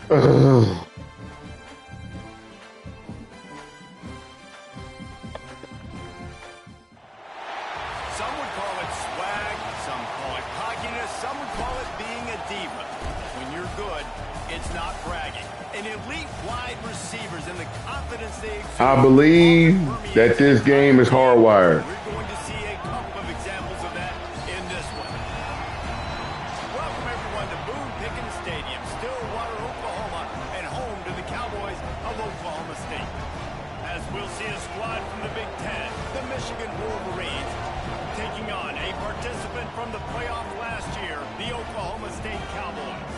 Ugh. Some would call it swag, some call it cockiness, some would call it being a diva. When you're good, it's not bragging. An elite wide receivers and the confidence they exude. I believe that this game is hardwired. We're going to see a couple of examples of that in this one. Welcome everyone to Boone Pickens Stadium, Stillwater, Oklahoma, and home to the Cowboys of Oklahoma State. As we'll see a squad from the Big Ten, the Michigan Wolverines, taking on a participant from the playoff last year, the Oklahoma State Cowboys.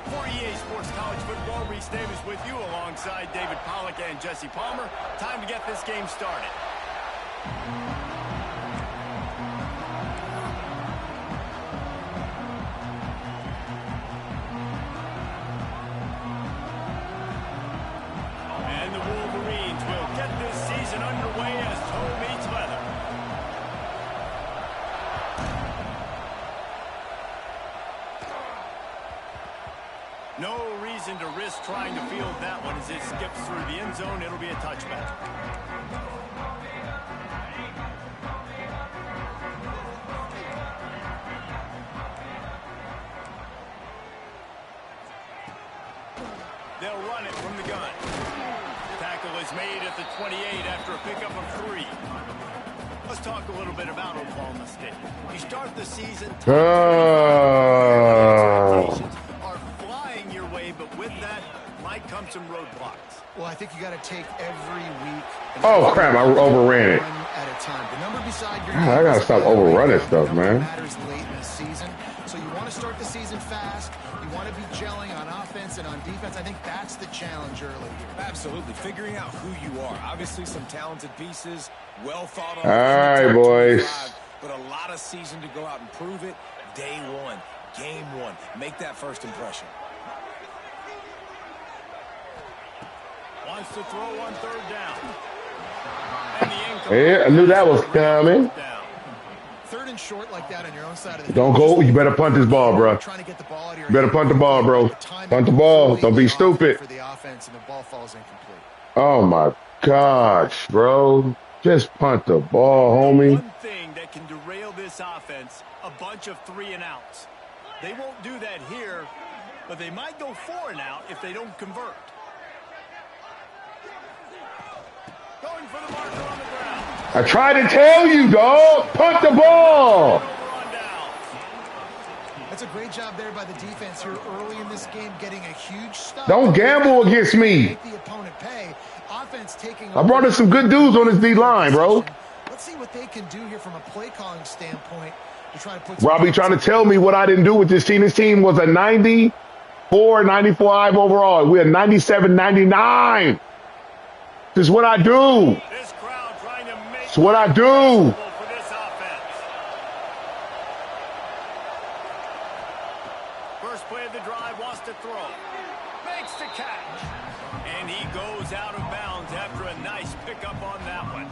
For EA Sports College Football, Reese Davis with you alongside David Pollack and Jesse Palmer. Time to get this game started. And the Wolverines will get this season underway as toe meets leather. No reason to risk trying to field that one as it skips through the end zone. It'll be a touchback. They'll run it from the gun. Tackle is made at the 28 after a pickup of 3. Let's talk a little bit about Oklahoma State. You start the season. Expectations are flying your way, but with that might come some roadblocks. Well, I think you got to take every week. Oh crap! I overran it. At a time. The number beside your I gotta stop overrunning stuff, man. Matters late in the season, so you want to start the season fast. You want to be gelling on offense and on defense. I think that's the challenge early here. Absolutely, figuring out who you are. Obviously, some talented pieces, well thought of. All right, boys. But a lot of season to go out and prove it. Day one, game one. Make that first impression. Wants to throw on 3rd down. And the Yeah, I knew that was coming. 3rd and short like that on your own side of the Don't go. You better punt this ball, bro. Trying to get the ball out of your You better punt the ball, bro. Punt the ball. Don't be stupid. For the offense, and the ball falls incomplete. Oh my gosh, bro. Just punt the ball, homie. One thing that can derail this offense, a bunch of 3 and outs. They won't do that here, but they might go 4 and out if they don't convert. Going for the marker on the ground. I tried to tell you, dog. Punt the ball. That's a great job there by the defense here early in this game, getting a huge stop. Don't gamble against me. Make the opponent pay. Offense taking. I brought in some good dudes on this D-line, bro. Let's see what they can do here from a play calling standpoint to try to put. Robbie trying to tell me what I didn't do with this team. This team was a 94, 95 overall. We're 97, 99. This is what I do. This crowd trying to make It's what I do. for this offense. First play of the drive, wants to throw. Makes the catch. And he goes out of bounds after a nice pickup on that one.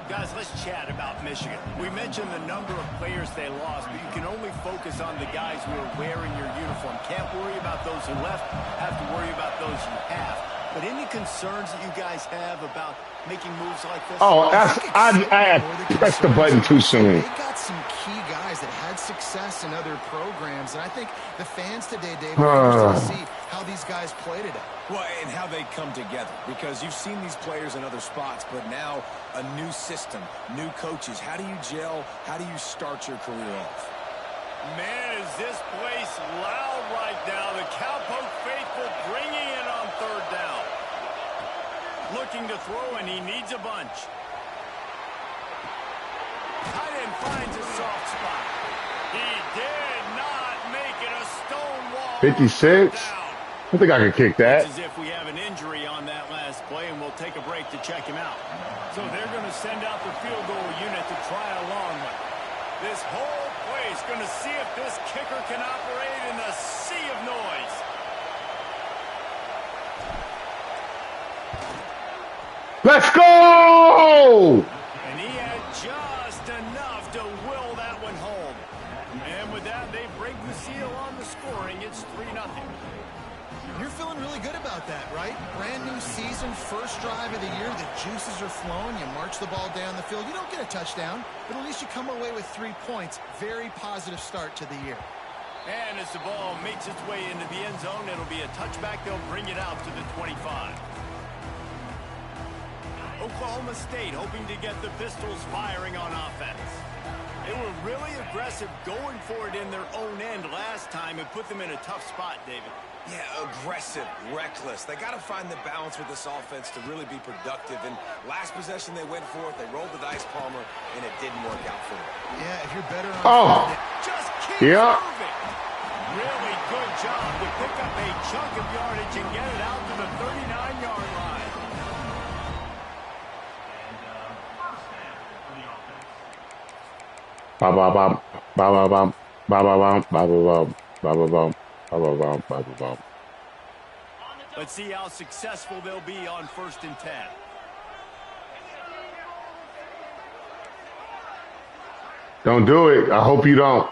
Guys, let's chat about Michigan. We mentioned the number of players they lost, but you can only focus on the guys who are wearing your uniform. Can't worry about those who left. Have to worry about those you have. But any concerns that you guys have about making moves like this? Oh, I pressed the button too soon. They got some key guys that had success in other programs, and I think the fans today, Dave, are interested to see how these guys play today. Well, and how they come together, because you've seen these players in other spots, but now a new system, new coaches. How do you gel? How do you start your career off? Man, is this place loud right now. The Cowpoke faithful bringing it on 3rd down. Looking to throw, and he needs a bunch. Tight end finds a soft spot. He did not make it a stone wall. 56. I think I can kick that. It's as if we have an injury on that last play, and we'll take a break to check him out. So they're going to send out the field goal unit to try a long one. This whole place going to see if this kicker can operate in a sea of noise. Let's go! And he had just enough to will that one home. And with that, they break the seal on the scoring. It's 3-0. You're feeling feeling really good about that, right? Brand new season, first drive of the year. The juices are flowing. You march the ball down the field. You don't get a touchdown, but at least you come away with 3 points. Very positive start to the year. And as the ball makes its way into the end zone, it'll be a touchback. They'll bring it out to the 25. Oklahoma State hoping to get the Pistols firing on offense. They were really aggressive going for it in their own end last time and put them in a tough spot, David. Yeah, aggressive, reckless. They got to find the balance with this offense to really be productive. And last possession they went for it, they rolled the dice, Palmer, and it didn't work out for them. Yeah, if you're better on just keep moving. Really good job to pick up a chunk of yardage and get it out to the 39-yard line. Ba ba bum, ba ba bum, ba ba bum, ba ba bum, ba ba bum, ba ba bum, ba ba bum. Let's see how successful they'll be on 1st and 10. Don't do it. I hope you don't.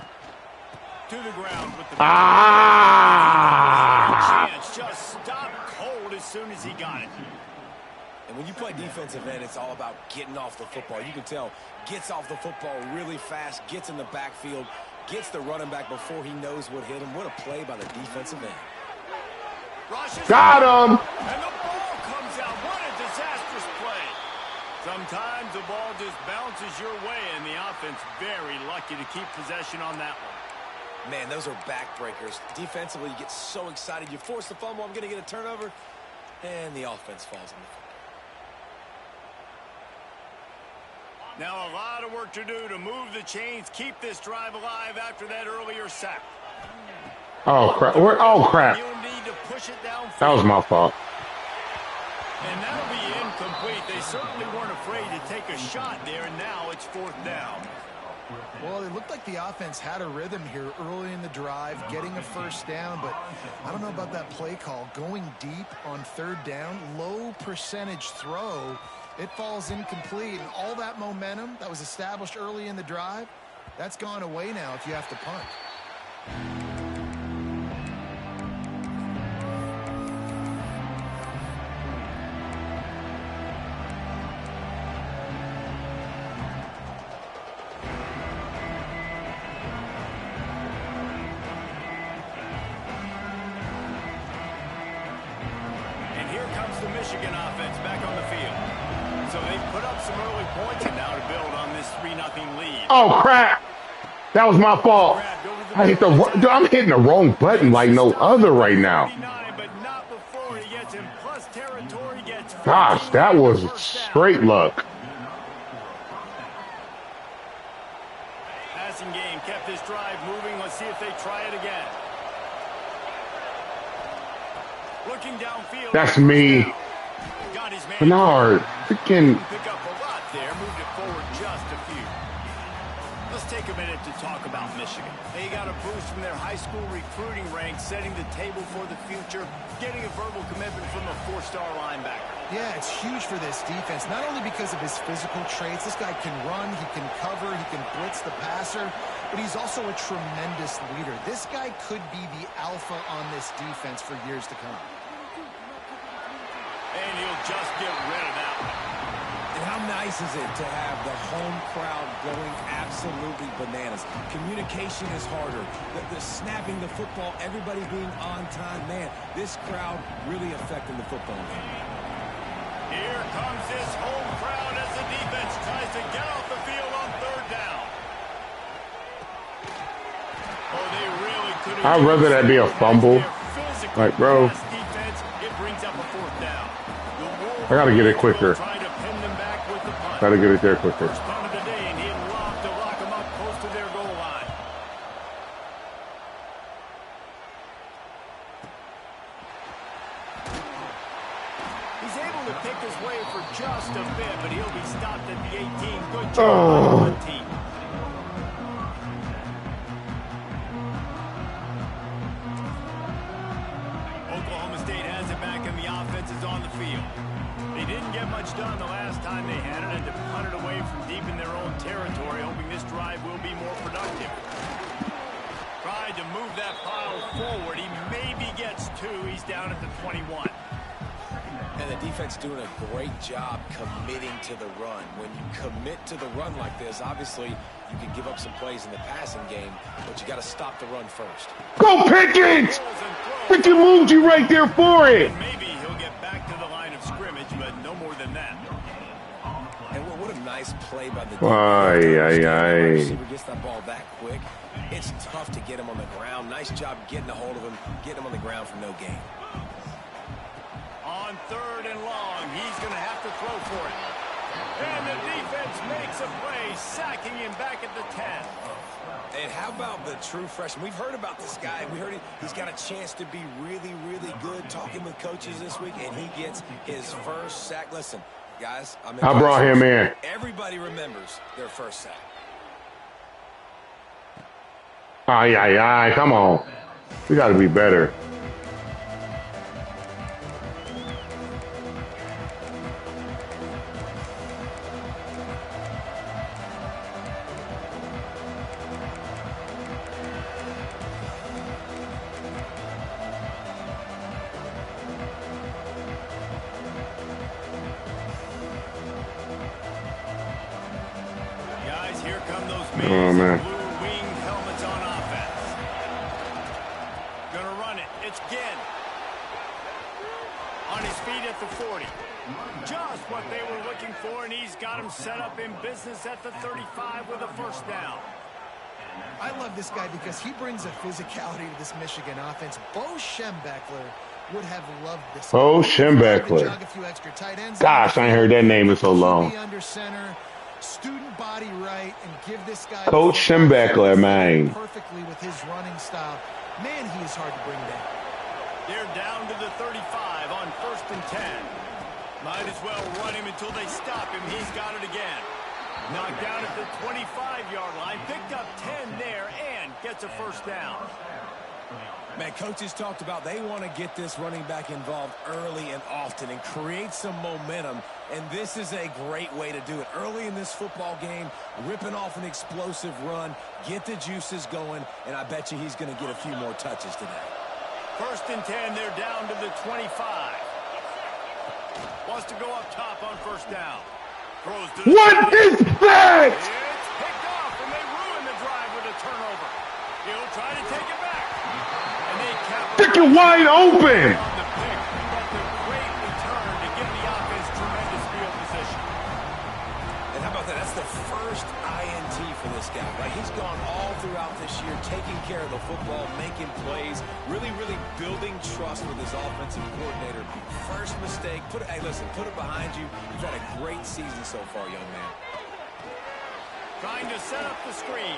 To the ground with the chance. Just stopped cold as soon as he got it. And when you play defensive end, it's all about getting off the football. You can tell, gets off the football really fast, gets in the backfield, gets the running back before he knows what hit him. What a play by the defensive end. Got him. And the ball comes out. What a disastrous play. Sometimes the ball just bounces your way, and the offense very lucky to keep possession on that one. Man, those are backbreakers. Defensively, you get so excited. You force the fumble, I'm going to get a turnover, and the offense falls on the football. Now a lot of work to do to move the chains, keep this drive alive after that earlier sack. Oh, crap. Oh, crap. You'll need to push it down. That was my fault. And that'll be incomplete. They certainly weren't afraid to take a shot there, and now it's 4th down. Well, it looked like the offense had a rhythm here early in the drive, getting a first down, but I don't know about that play call. Going deep on 3rd down, low percentage throw, it falls incomplete, and all that momentum that was established early in the drive, that's gone away now if you have to punt. Michigan offense back on the field. So they've put up some early points and now to build on this 3-0 lead. Oh, crap. That was my fault. I'm hitting the wrong button like no other right now. But not before he gets him. Plus territory gets. Gosh, that was straight luck. Passing game kept this drive moving. Let's see if they try it again. Looking downfield. That's me. Bernard, freaking. Pick up a lot there. Moved it forward just a few. Let's take a minute to talk about Michigan. They got a boost from their high school recruiting ranks, setting the table for the future, getting a verbal commitment from a 4-star linebacker. Yeah, it's huge for this defense, not only because of his physical traits. This guy can run, he can cover, he can blitz the passer, but he's also a tremendous leader. This guy could be the alpha on this defense for years to come. And he'll just get rid of that one. And how nice is it to have the home crowd going absolutely bananas? Communication is harder. The snapping the football, everybody being on time. Man, this crowd really affecting the football game. Here comes this home crowd as the defense tries to get off the field on 3rd down. Oh, they really couldn't. I'd rather that be a fumble. Like, bro. I gotta get it quicker. Gotta get it there quicker. He's able to pick his way for just a bit, but he'll be stopped at the 18. Good job by the team. Oklahoma State has it back, and the offense is on the field. They didn't get much done the last time they had it, and to punt it away from deep in their own territory, hoping this drive will be more productive. Tried to move that pile forward. He maybe gets He's down at the 21. And the defense doing a great job committing to the run. When you commit to the run like this, obviously you can give up some plays in the passing game, but you got to stop the run first. Go Pickens! Freaking moved you right there for it. Maybe he'll get back to the line of scrimmage, but no more than that. And what a nice play by the defense. Receiver gets that ball that quick. It's tough to get him on the ground. Nice job getting a hold of him, getting him on the ground for no gain. On 3rd and long, he's going to have to throw for it. And the defense makes a play, sacking him back at the 10. And how about the true freshman? We've heard about this guy. We heard he's got a chance to be really, really good. Talking with coaches this week, and he gets his first sack. Listen, guys, I brought him in. Everybody remembers their first sack. Come on. We got to be better. Guys, here come those Oh, man. blue-winged helmets on offense. Gonna run it. It's Ginn. On his feet at the 40. Just what they were looking for, and he's got him set up in business at the 35 with a first down. I love this guy because he brings a physicality to this Michigan offense. Bo Schembechler would have loved this. Bo Schembechler. Gosh, I ain't heard that name in so long. Under center, student body right, and give this guy Coach Schembechler, man. Perfectly with his running style. Man, he is hard to bring down. They're down to the 35 on 1st and 10. Might as well run him until they stop him. He's got it again. Knocked down at the 25-yard line. Picked up 10 there and gets a first down. Man, coaches talked about they want to get this running back involved early and often and create some momentum, and this is a great way to do it. Early in this football game, ripping off an explosive run, get the juices going, and I bet you he's going to get a few more touches today. 1st and 10, they're down to the 25. Wants to go up top on first down. Throws to the What is that? It's picked off, and they ruin the drive with a turnover. He'll try to take it back. And they capitalize Freaking wide open. on the pick, but the great return to give the offense tremendous field position. And how about that? That's the first INT for this guy, right? He's gone all throughout this year, taking care of the football, making plays, really, really building trust with his offensive coordinator. First mistake, hey, listen, put it behind you. You've had a great season so far, young man. Trying to set up the screen.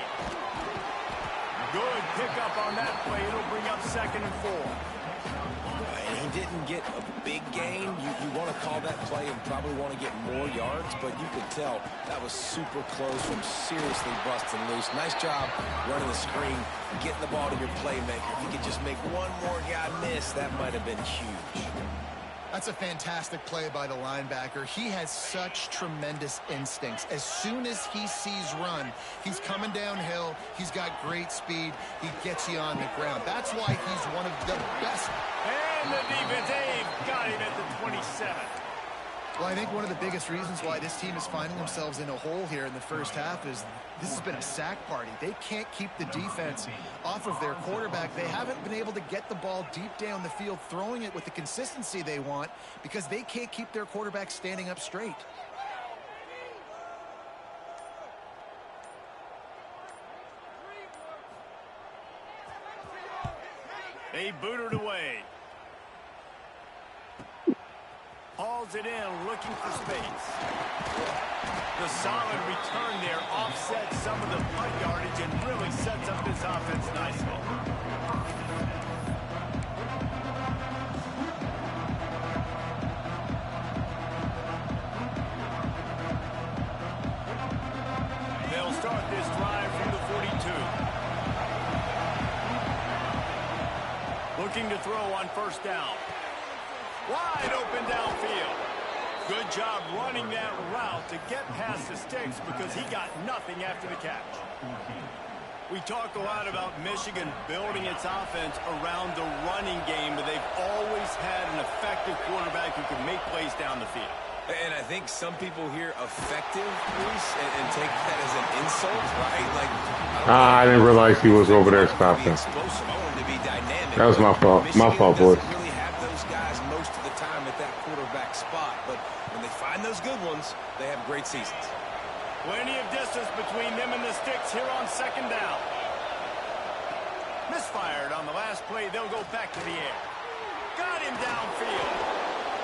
Good pickup on that play. It'll bring up 2nd and 4. And he didn't get a big gain. You want to call that play and probably want to get more yards, but you could tell that was super close from seriously busting loose. Nice job running the screen, getting the ball to your playmaker. If you could just make one more guy miss, that might have been huge. That's a fantastic play by the linebacker. He has such tremendous instincts. As soon as he sees run, he's coming downhill. He's got great speed. He gets you on the ground. That's why he's one of the best. And the defense, they've got him at the 27. Well, I think one of the biggest reasons why this team is finding themselves in a hole here in the first half is this has been a sack party. They can't keep the defense off of their quarterback. They haven't been able to get the ball deep down the field, throwing it with the consistency they want because they can't keep their quarterback standing up straight. They booted away. Hauls it in, looking for space. The solid return there offsets some of the punt yardage and really sets up this offense nicely. They'll start this drive from the 42. Looking to throw on first down. Wide open downfield. Good job running that route to get past the sticks because he got nothing after the catch. We talk a lot about Michigan building its offense around the running game, but they've effective quarterback who can make plays down the field. And I think some people hear effective, Reese, and take that as an insult, right? Like, I didn't realize he was over there stopping. That was my fault. My fault, boys. Michigan doesn't really have those guys most of the time at that quarterback spot, but when they find those good ones, they have great seasons. Plenty of distance between them and the sticks here on second down. Misfired on the last play. They'll go back to the air. Got him downfield.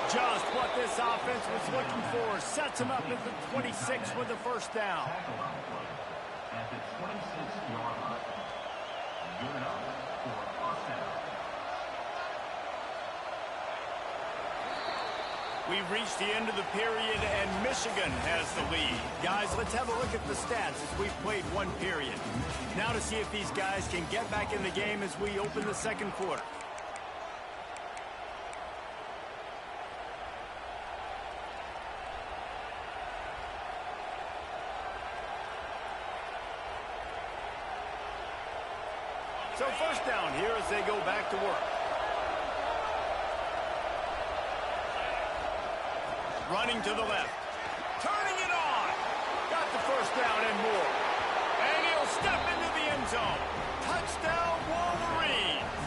Just what this offense was looking for. Sets him up at the 26 with the first down. At the 26-yard line. Good enough for a first down. We've reached the end of the period, and Michigan has the lead. Guys, let's have a look at the stats as we've played one period. Now to see if these guys can get back in the game as we open the second quarter. So first down here as they go back to work. Running to the left. Turning it on. Got the first down and more. And he'll step into the end zone. Touchdown, Wolverines.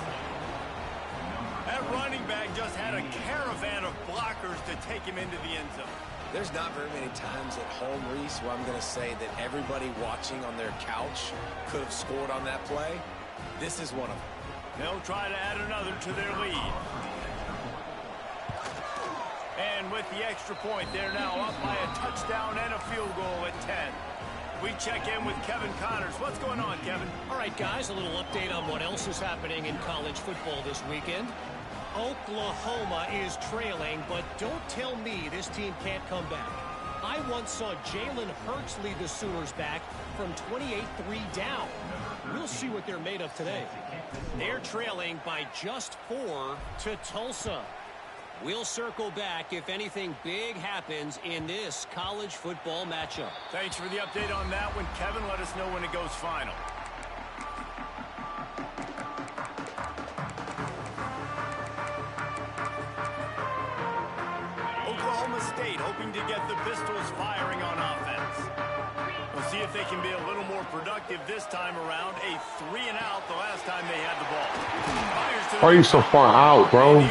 That running back just had a caravan of blockers to take him into the end zone. There's not very many times at home, Reese, where I'm going to say that everybody watching on their couch could have scored on that play. This is one of them. They'll try to add another to their lead. And with the extra point, they're now up by a touchdown and a field goal at 10. We check in with Kevin Connors. What's going on, Kevin? All right, guys, a little update on what else is happening in college football this weekend. Oklahoma is trailing, but don't tell me this team can't come back. I once saw Jalen Hurts lead the Sooners back from 28-3 down. We'll see what they're made of today. They're trailing by just 4 to Tulsa. We'll circle back if anything big happens in this college football matchup. Thanks for the update on that one, Kevin. Let us know when it goes final. Oklahoma State hoping to get the Pistols firing on offense. We'll see if they can be a little more productive this time around. A 3-and-out the last time they had the ball. Why are you so far out, bro?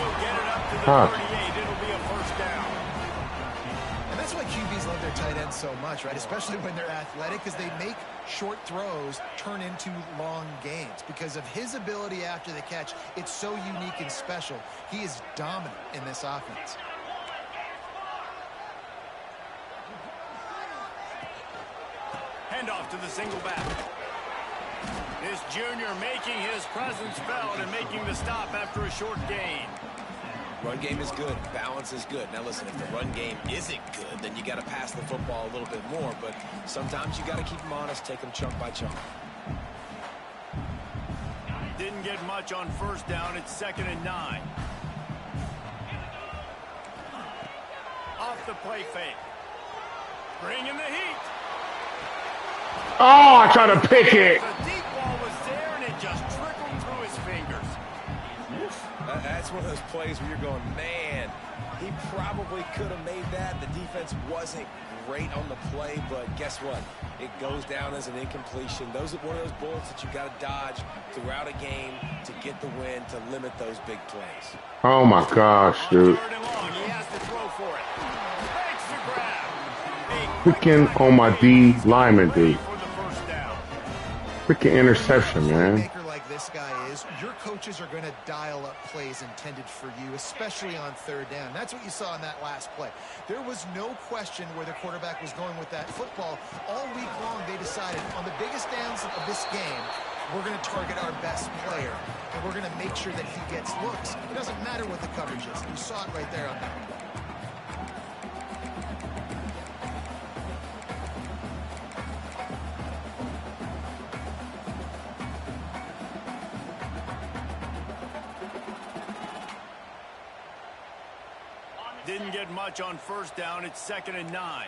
Huh. It'll be a first down. And that's why QBs love their tight ends so much, right? Especially when they're athletic, because they make short throws turn into long gains. Because of his ability after the catch, it's so unique and special. He is dominant in this offense. Handoff to the single back. This junior making his presence felt and making the stop after a short gain. Run game is good. Balance is good. Now, listen, if the run game isn't good, then you got to pass the football a little bit more. But sometimes you got to keep them honest, take them chunk by chunk. Didn't get much on first down. It's 2nd and 9. Off the play fake. Bringing the heat. Oh, I tried to pick it. The deep ball was there, and it just trickled through his fingers. That's one of those plays where you're going, man, he probably could have made that. The defense wasn't great on the play, but guess what? It goes down as an incompletion. Those are one of those bullets that you got to dodge throughout a game to get the win, to limit those big plays. Oh, my gosh, dude. He has to throw for it. Makes the grab. Freaking on my D lineman, dude. Freaking interception, man. Like this guy is, your coaches are going to dial up plays intended for you, especially on third down. That's what you saw in that last play. There was no question where the quarterback was going with that football. All week long, they decided on the biggest downs of this game, we're going to target our best player, and we're going to make sure that he gets looks. It doesn't matter what the coverage is. You saw it right there on that one. Didn't get much on first down. It's 2nd and 9.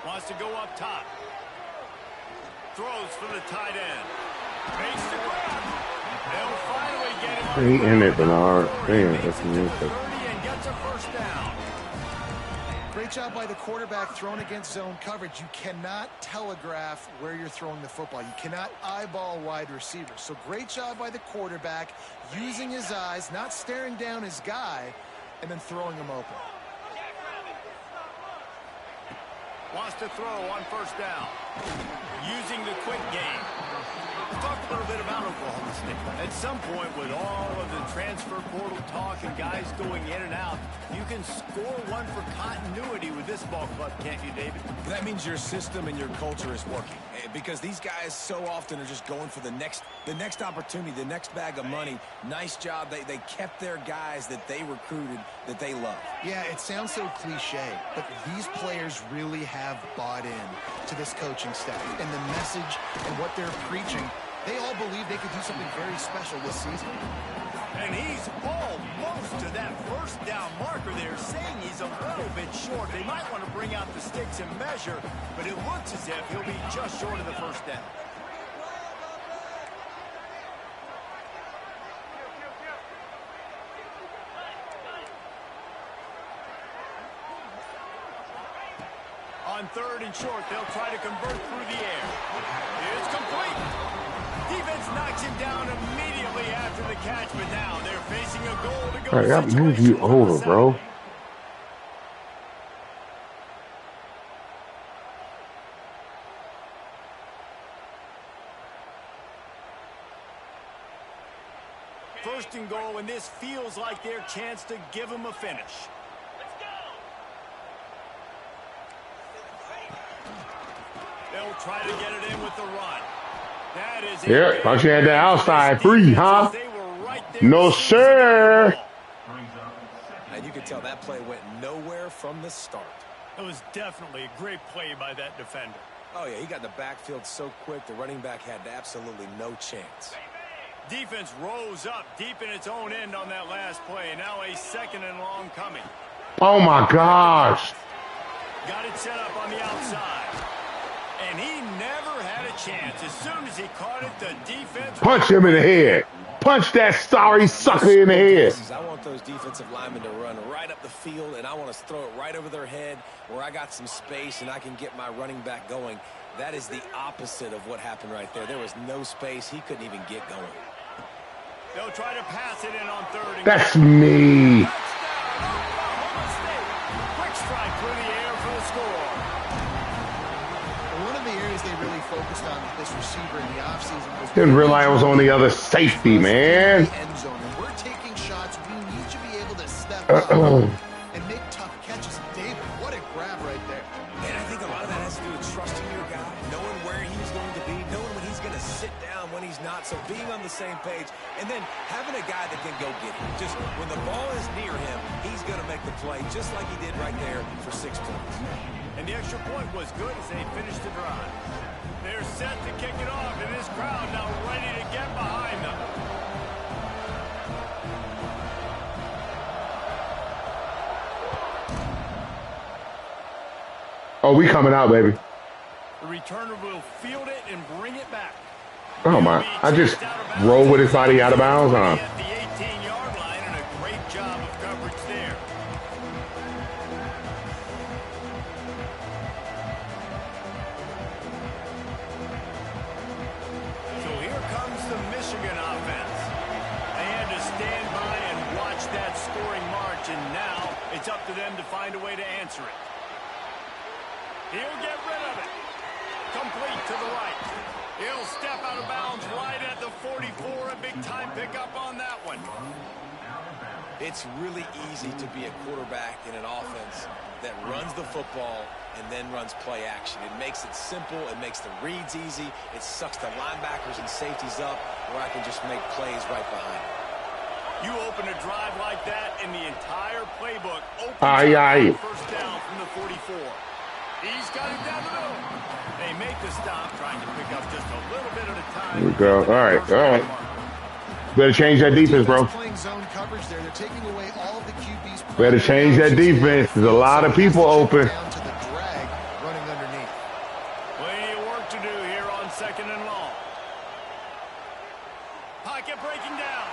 Wants to go up top. throws for the tight end. Makes the grab. They'll finally get him. He in it, Bernard. Damn, Makes that's it to the 30 me. and gets a first down. Great job by the quarterback throwing against zone coverage. You cannot telegraph where you're throwing the football. You cannot eyeball wide receivers. So great job by the quarterback using his eyes, not staring down his guy, and then throwing him open. Wants to throw on first down. Using the quick game. Let's talk a little bit about Oklahoma State. At some point, with all of the transfer portal talk and guys going in and out, you can score one for continuity with this ball club, can't you, David? That means your system and your culture is working, because these guys so often are just going for the next opportunity, the next bag of money. Nice job. They kept their guys that they recruited, that they love. Yeah, it sounds so cliche, but these players really have bought in to this coaching staff and the message and what they're preaching. They all believe they could do something very special this season. And he's almost to that first down marker there, saying he's a little bit short. They might want to bring out the sticks and measure, but it looks as if he'll be just short of the first down. On third and short, they'll try to convert through the air. It's complete. Defense knocks him down immediately after the catch, but now they're facing a goal to go. I gotta move you over, bro. First and goal, and this feels like their chance to give them a finish. They'll try to get it in with the run. That is Yeah, thought you had that outside free, huh? No, sir. And you could tell that play went nowhere from the start. It was definitely a great play by that defender. Oh, yeah, he got in the backfield so quick, the running back had absolutely no chance. Defense rose up deep in its own end on that last play. Now a second and long coming. Oh, my gosh. Got it set up on the outside. And he never had a chance. As soon as he caught it, the defense... Punch him in the head. Punch that sorry sucker in the head. I want those defensive linemen to run right up the field, and I want to throw it right over their head where I got some space and I can get my running back going. That is the opposite of what happened right there. There was no space. He couldn't even get going. They'll try to pass it in on third. And That's me. quick strike through the air for the score. One of the areas they really focused on with this receiver in the offseason was... Didn't realize I was on the other safety, man. End zone. When we're taking shots, we need to be able to step up and make tough catches. David, what a grab right there. And I think a lot of that has to do with trusting your guy, knowing where he's going to be, knowing when he's going to sit down, when he's not. So being on the same page, and then having a guy that can go get him. Just when the ball is near him, he's going to make the play, just like he did right there for 6 points. And the extra point was good as they finished the drive. They're set to kick it off, and this crowd now ready to get behind them. Oh, we coming out, baby. The returner will field it and bring it back. Oh, my. I just roll with his body out of bounds, huh? At the 18-yard line, and a great job of coverage there. So here comes the Michigan offense. They had to stand by and watch that scoring march, and now it's up to them to find a way to answer it. He'll get rid of it. Complete to the right. He'll step out of bounds right at the 44. A big-time pickup on that one. It's really easy to be a quarterback in an offense that runs the football and then runs play action. It makes it simple. It makes the reads easy. It sucks the linebackers and safeties up where I can just make plays right behind it. You open a drive like that, and the entire playbook opens Aye. first down from the 44. He's got him down the middle. They make the stop, trying to pick up just a little bit at a time. Here we go. All right, all right. Better change that defense, bro. Playing zone coverage there. They're taking away all of the QB's... Better change that defense. There's a lot of people open. Down to the drag running underneath. Plenty of work work to do here on 2nd and long. Pocket breaking down.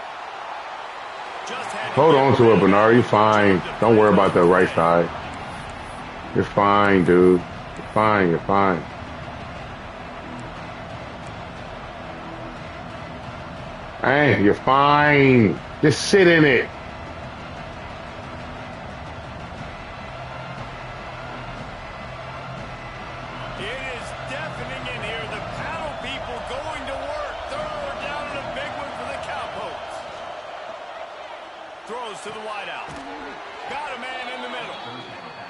Just had Hold on to it, Bernard. You're fine. Don't worry about the right side. You're fine, dude. You're fine. You're fine. Hey, you're fine. Just sit in it. It is deafening in here. The paddle people going to work. 3rd down and a big one for the Cowboys. Throws to the wideout. Got a man in the middle.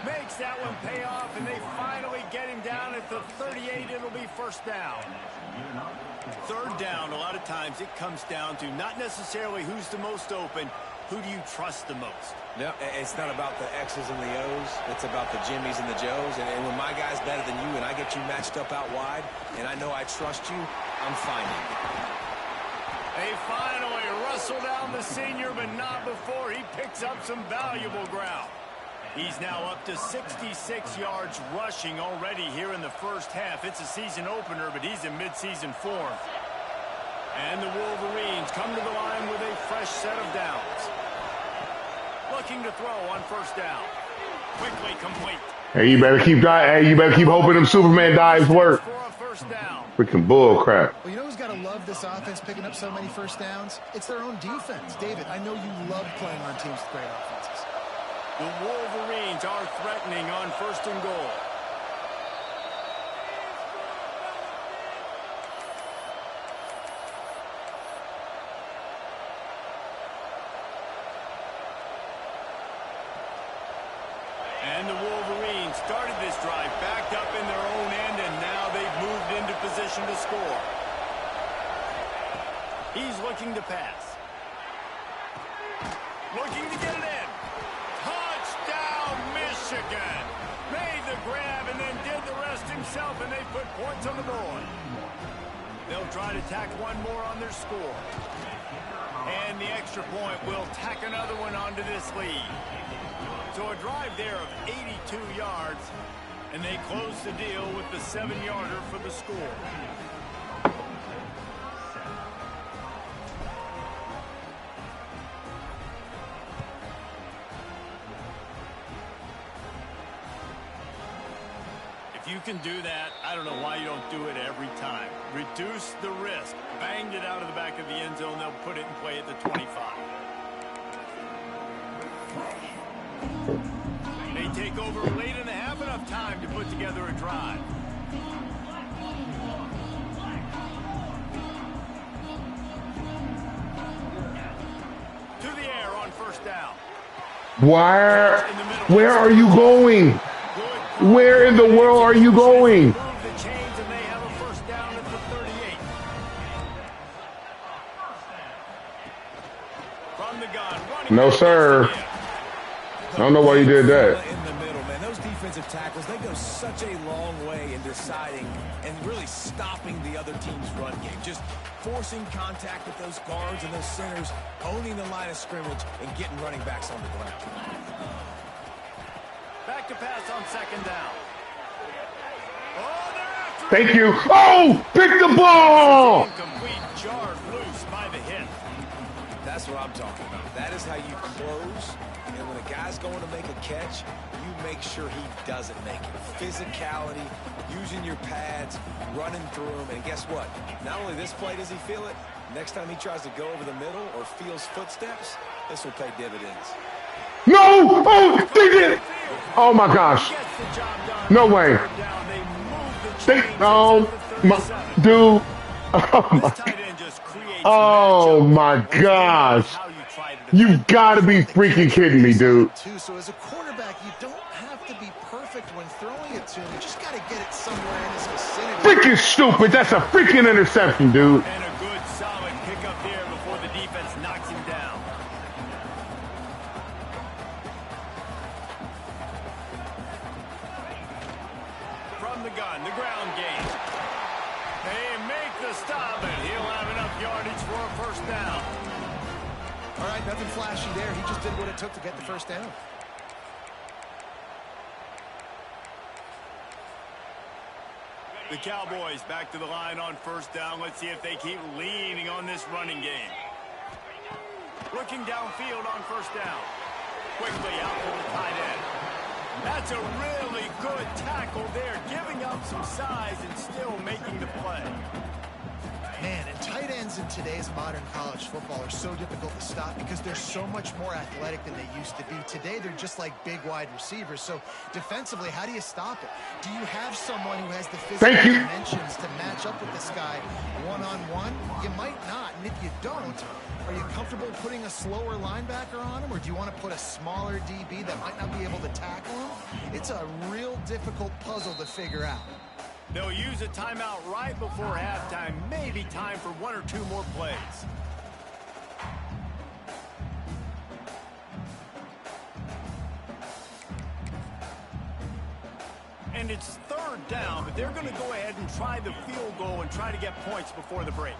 Makes that one pay off, and they finally get him down at the 38. It'll be 1st down. 3rd down, a lot of times it comes down to not necessarily who's the most open, who do you trust the most? No, it's not about the X's and the O's. It's about the Jimmies and the Joes. And when my guy's better than you and I get you matched up out wide and I know I trust you, I'm finding you. They finally wrestle down the senior, but not before he picks up some valuable ground. He's now up to 66 yards rushing already here in the 1st half. It's a season opener, but he's in midseason form. And the Wolverines come to the line with a fresh set of downs. Looking to throw on 1st down. Quickly complete. Hey, you better keep hoping them Superman dives work. Freaking bull crap. Well, you know who's got to love this offense picking up so many 1st downs? It's their own defense. David, I know you love playing on teams with great offenses. The Wolverines are threatening on 1st and goal. And the Wolverines started this drive backed up in their own end, and now they've moved into position to score. He's looking to pass. Looking to get it in. Touchdown, Michigan. Made the grab and then did the rest himself, and they put points on the board. They'll try to tack one more on their score. And the extra point will tack another one onto this lead. So a drive there of 82 yards, and they close the deal with the 7-yarder for the score. If you can do that, I don't know why you don't do it every time. Reduce the risk. Banged it out of the back of the end zone. They'll put it in play at the 25. They take over late in the half, enough time to put together a drive. To the air on 1st down. Where are you going? Where in the world are you going? Move the chains, and they have a 1st down at the 38. From the gun, running. No, sir. I don't know why you did that. In the middle, man. Those defensive tackles, they go such a long way in deciding and really stopping the other team's run game. Just forcing contact with those guards and those centers, owning the line of scrimmage, and getting running backs on the ground. Back to pass on 2nd down. Oh, they're after Thank it. you. Oh, pick the ball. Incomplete, jarred loose by the hit. That's what I'm talking about. That is how you close. And when a guy's going to make a catch, you make sure he doesn't make it. Physicality, using your pads, running through them. And guess what? Not only this play does he feel it, next time he tries to go over the middle or feels footsteps, this will pay dividends. No. Oh, they did it. Oh, my gosh. No way. Dude. Oh, my gosh. You've got to be freaking kidding me, dude. So as a quarterback, you don't have to be perfect when throwing it to him. You just got to get it somewhere in his vicinity. Freaking stupid. That's a freaking interception, dude. And a good, solid pickup there before the defense knocks him down. From the gun, the ground game. They make the stop, and he'll have enough yardage for a 1st down. All right, nothing flashy there. He just did what it took to get the 1st down. The Cowboys back to the line on first down. Let's see if they keep leaning on this running game. Looking downfield on first down. Quickly out to the tight end. That's a really good tackle there, giving up some size and still making the play. Man, and tight ends in today's modern college football are so difficult to stop because they're so much more athletic than they used to be. Today, they're just like big wide receivers. So defensively, how do you stop it? Do you have someone who has the physical dimensions to match up with this guy one-on-one? You might not. And if you don't, are you comfortable putting a slower linebacker on him, or do you want to put a smaller DB that might not be able to tackle him? It's a real difficult puzzle to figure out. They'll use a timeout right before halftime. Maybe time for one or two more plays. And it's third down, but they're going to go ahead and try the field goal and try to get points before the break.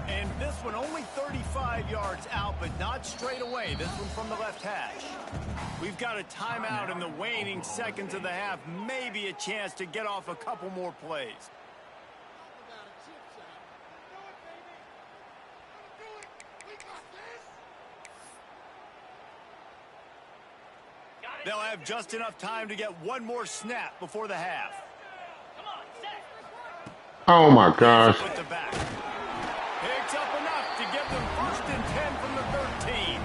And this one only 35 yards out, but not straight away. This one from the left hash. We've got a timeout in the waning seconds of the half. Maybe a chance to get off a couple more plays. They'll have just enough time to get one more snap before the half. Oh, my gosh. Picks up enough to get them 1st and 10 from the 13.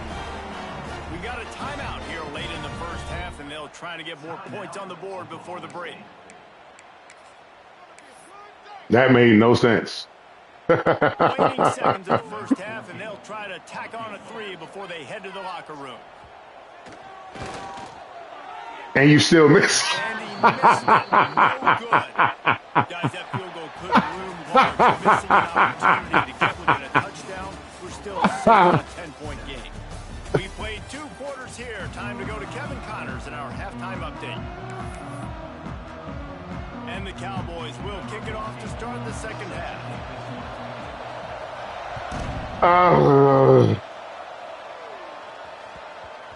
We got a timeout here late in the first half, and they'll try to get more points on the board before the break. That made no sense. Waiting seconds of the first half, and they'll try to tack on a 3 before they head to the locker room. And you still miss. And he missed it. No good. Guys, that field goal couldn't loom large. Missing an opportunity to get within a touchdown. We're still a 10-point game. We played 2 quarters here. Time to go to Kevin Connors in our halftime update. And the Cowboys will kick it off to start the second half.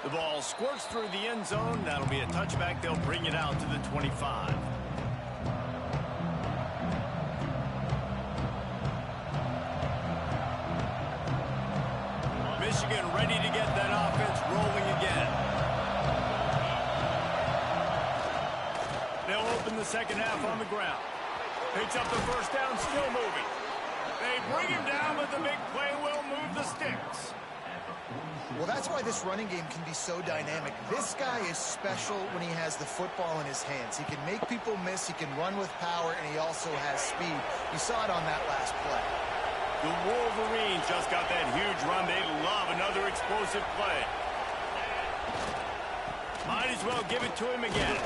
The ball squirts through the end zone. That'll be a touchback. They'll bring it out to the 25. Michigan ready to get that offense rolling again. They'll open the second half on the ground. Picks up the first down, still moving. They bring him down, but the big play will move the sticks. Well, that's why this running game can be so dynamic. This guy is special when he has the football in his hands. He can make people miss, he can run with power, and he also has speed. You saw it on that last play. The Wolverines just got that huge run. They love another explosive play. Might as well give it to him again.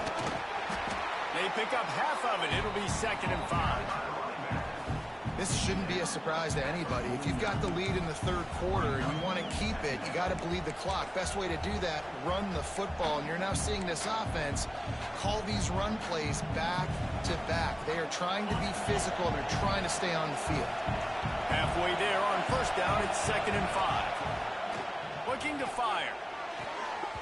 They pick up half of it. It'll be 2nd and 5. This shouldn't be a surprise to anybody. If you've got the lead in the third quarter and you want to keep it, you got to bleed the clock. Best way to do that, run the football. And you're now seeing this offense call these run plays back to back. They are trying to be physical. They're trying to stay on the field. Halfway there on first down, it's 2nd and 5. Looking to fire.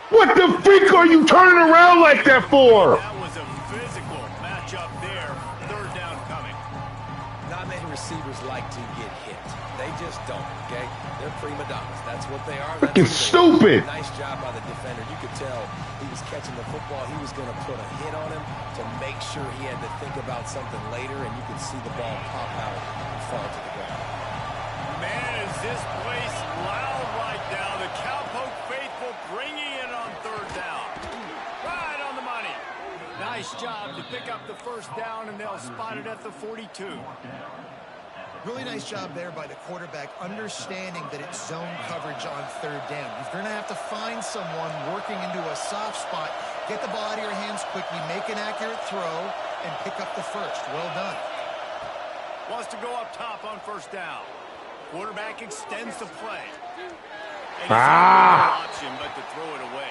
What the freak are you turning around like that for? That was a physical matchup there. Third down coming. Not many receivers like to get hit. They just don't, okay? They're prima donnas. That's what they are. That's Fucking stupid. Nice job by the defender. You could tell he was catching the football. He was going to put a hit on him to make sure he had to think about something later, and you could see the ball pop out and fall to the ground. Man, is this place loud right now. The Cowpoke faithful bringing it on third down. Right on the money. Nice job to pick up the first down, and they'll spot it at the 42. Really nice job there by the quarterback, understanding that it's zone coverage on third down. You're going to have to find someone working into a soft spot, get the ball out of your hands quickly, make an accurate throw, and pick up the first. Well done. Wants to go up top on first down. Quarterback extends the play. And option, but to throw it away.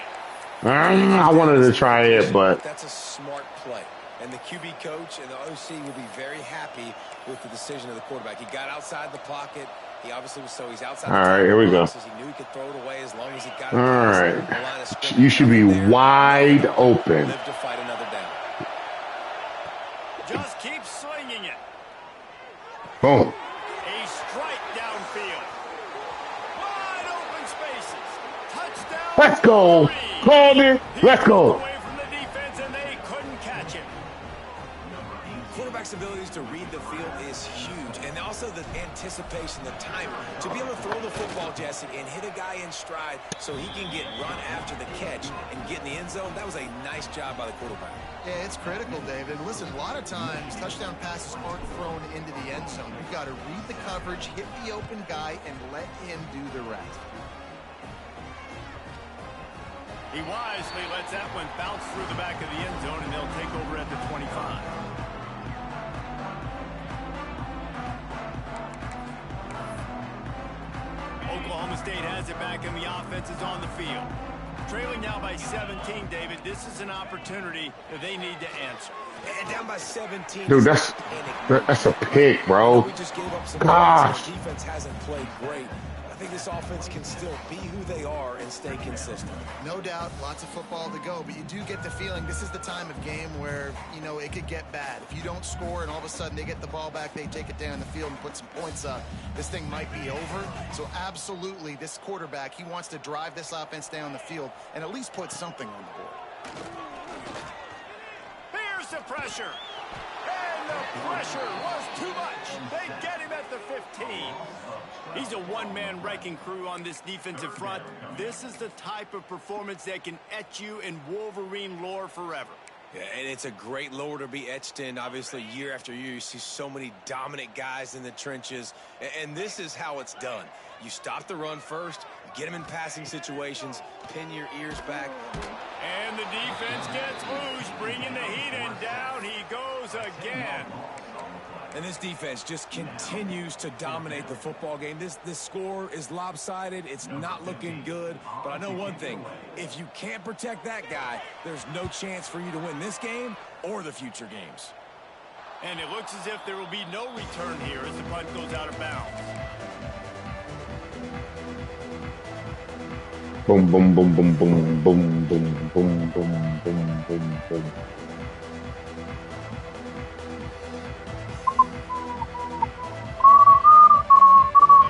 I wanted to try it, but that's a smart play. And the QB coach and the OC will be very happy with the decision of the quarterback. He got outside the pocket. He obviously was he's outside. All right, here we go. He knew he could throw it away as long as he got it. All right. You should be wide open. Live to fight another down. Just keep slinging it. Boom. A strike downfield. Wide open spaces. Touchdown. Let's go. Wolverine. Called it. He Let's broke go. away from the defense, and they couldn't catch him. Quarterback's abilities to read the field is huge, and also the anticipation, the timing. To be able to throw the football, Jesse, and hit a guy in stride so he can get run after the catch and get in the end zone, that was a nice job by the quarterback. Yeah, it's critical, David. Listen, a lot of times touchdown passes aren't thrown into the end zone. You've got to read the coverage, hit the open guy, and let him do the rest. He wisely lets that one bounce through the back of the end zone, and they'll take over at the 25. Oklahoma State has it back, and the offense is on the field. Trailing now by 17, David. This is an opportunity that they need to answer. And down by 17. Dude, that's a pick, bro. We just gave up some Gosh. points. The defense hasn't played great. I think this offense can still be who they are and stay consistent. No doubt, lots of football to go, but you do get the feeling this is the time of game where, you know, it could get bad. If you don't score and all of a sudden they get the ball back, they take it down the field and put some points up, this thing might be over. So absolutely, this quarterback, he wants to drive this offense down the field and at least put something on the board. Here's the pressure. And the pressure was too much. They get him at the 15. He's a one-man wrecking crew on this defensive front. This is the type of performance that can etch you in Wolverine lore forever. Yeah, and it's a great lore to be etched in. Obviously, year after year, you see so many dominant guys in the trenches, and this is how it's done. You stop the run first, get them in passing situations, pin your ears back. And the defense gets loose, bringing the heat, and down he goes again. And this defense just continues to dominate the football game. This score is lopsided. It's not looking good. But I know one thing. If you can't protect that guy, there's no chance for you to win this game or the future games. And it looks as if there will be no return here as the punt goes out of bounds. Boom, boom, boom, boom, boom, boom, boom, boom, boom, boom, boom, boom.